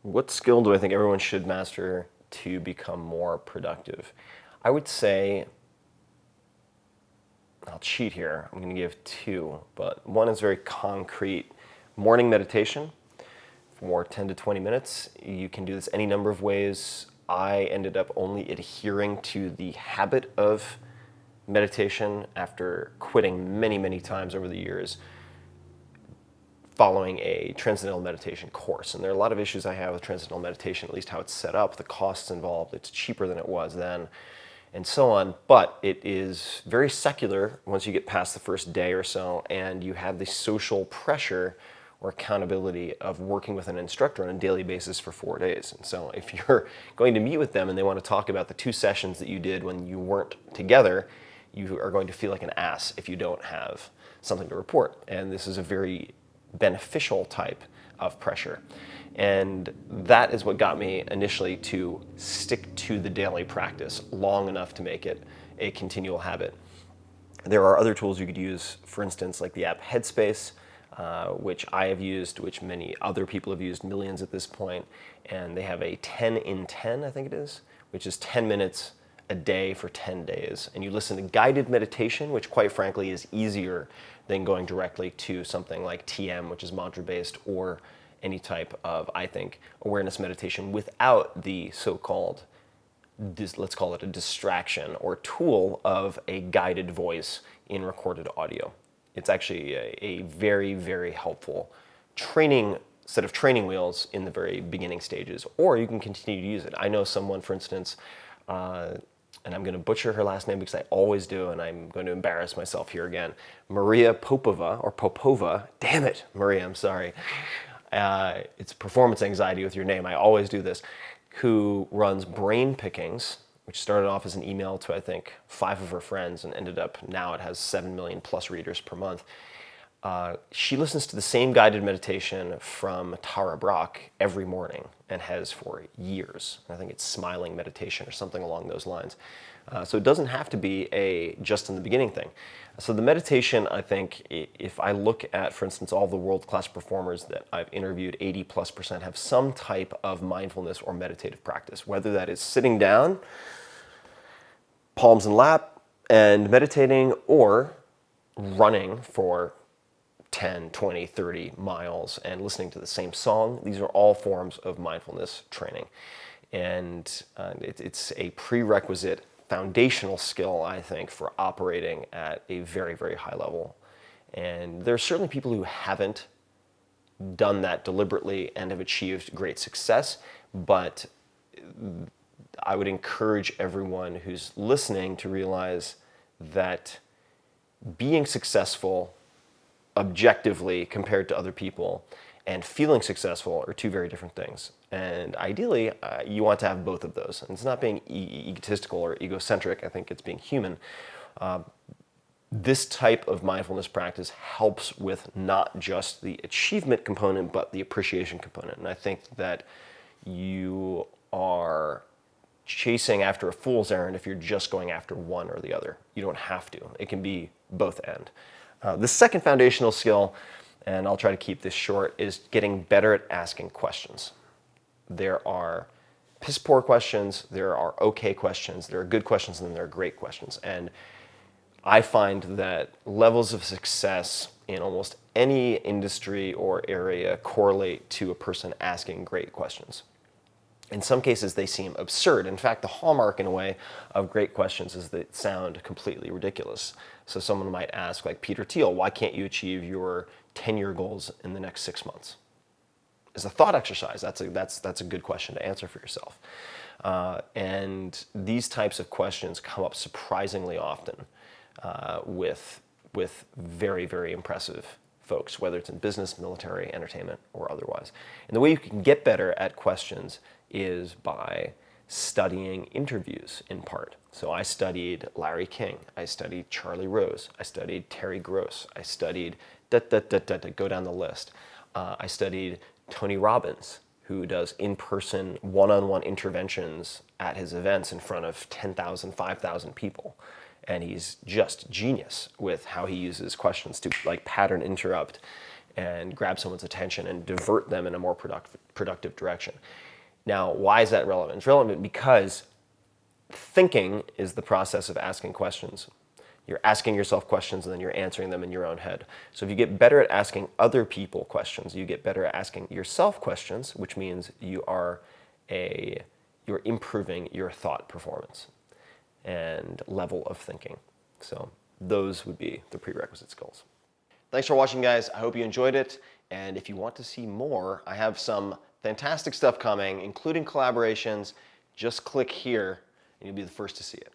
What skill do I think everyone should master to become more productive? I would say, I'll cheat here. I'm going to give two, but one is very concrete. Morning meditation for 10 to 20 minutes. You can do this any number of ways. I ended up only adhering to the habit of meditation after quitting many, many times over the years, following a transcendental meditation course. And there are a lot of issues I have with transcendental meditation, at least how it's set up, the costs involved. It's cheaper than it was then, and so on. But it is very secular once you get past the first day or so, and you have the social pressure or accountability of working with an instructor on a daily basis for 4 days. And so if you're going to meet with them and they want to talk about the 2 sessions that you did when you weren't together, you are going to feel like an ass if you don't have something to report. And this is a very beneficial type of pressure. And that is what got me initially to stick to the daily practice long enough to make it a continual habit. There are other tools you could use, for instance, like the app Headspace, which I have used, which many other people have used, millions at this point, and they have a 10 in 10, I think it is, which is 10 minutes a day for 10 days. And you listen to guided meditation, which quite frankly is easier than going directly to something like TM, which is mantra-based, or any type of, I think, awareness meditation without the so-called, let's call it a distraction or tool of a guided voice in recorded audio. It's actually a very, very helpful set of training wheels in the very beginning stages, or you can continue to use it. I know someone, for instance, and I'm going to butcher her last name because I always do, and I'm going to embarrass myself here again. Maria Popova. Damn it, Maria, I'm sorry. It's performance anxiety with your name. I always do this. Who runs Brain Pickings, which started off as an email to, I think, 5 of her friends and ended up, now it has 7 million plus readers per month. She listens to the same guided meditation from Tara Brach every morning and has for years. I think it's smiling meditation or something along those lines. So it doesn't have to be a just in the beginning thing. So the meditation, I think, if I look at, for instance, all the world-class performers that I've interviewed, 80+% have some type of mindfulness or meditative practice, whether that is sitting down, palms in lap, and meditating, or running for 10, 20, 30 miles and listening to the same song. These are all forms of mindfulness training. And it's a prerequisite foundational skill, I think, for operating at a very, very high level. And there are certainly people who haven't done that deliberately and have achieved great success, but I would encourage everyone who's listening to realize that being successful objectively compared to other people and feeling successful are 2 very different things. And ideally, you want to have both of those. And it's not being egotistical or egocentric. I think it's being human. This type of mindfulness practice helps with not just the achievement component, but the appreciation component. And I think that you are chasing after a fool's errand if you're just going after one or the other. You don't have to. It can be both end. The second foundational skill, and I'll try to keep this short, is getting better at asking questions. There are piss poor questions, there are okay questions, there are good questions, and then there are great questions. And I find that levels of success in almost any industry or area correlate to a person asking great questions. In some cases, they seem absurd. In fact, the hallmark, in a way, of great questions is that they sound completely ridiculous. So someone might ask, like Peter Thiel, why can't you achieve your 10-year goals in the next 6 months? As a thought exercise, that's a good question to answer for yourself. And these types of questions come up surprisingly often with very, very impressive folks, whether it's in business, military, entertainment, or otherwise. And the way you can get better at questions is by studying interviews in part. So I studied Larry King, I studied Charlie Rose, I studied Terry Gross, I studied go down the list. I studied Tony Robbins, who does in-person, one-on-one interventions at his events in front of 10,000, 5,000 people. And he's just genius with how he uses questions to like pattern interrupt and grab someone's attention and divert them in a more productive direction. Now, why is that relevant? It's relevant because thinking is the process of asking questions. You're asking yourself questions and then you're answering them in your own head. So if you get better at asking other people questions, you get better at asking yourself questions, which means you're improving your thought performance and level of thinking. So those would be the prerequisite skills. Thanks for watching, guys. I hope you enjoyed it. And if you want to see more, I have some fantastic stuff coming, including collaborations. Just click here and you'll be the first to see it.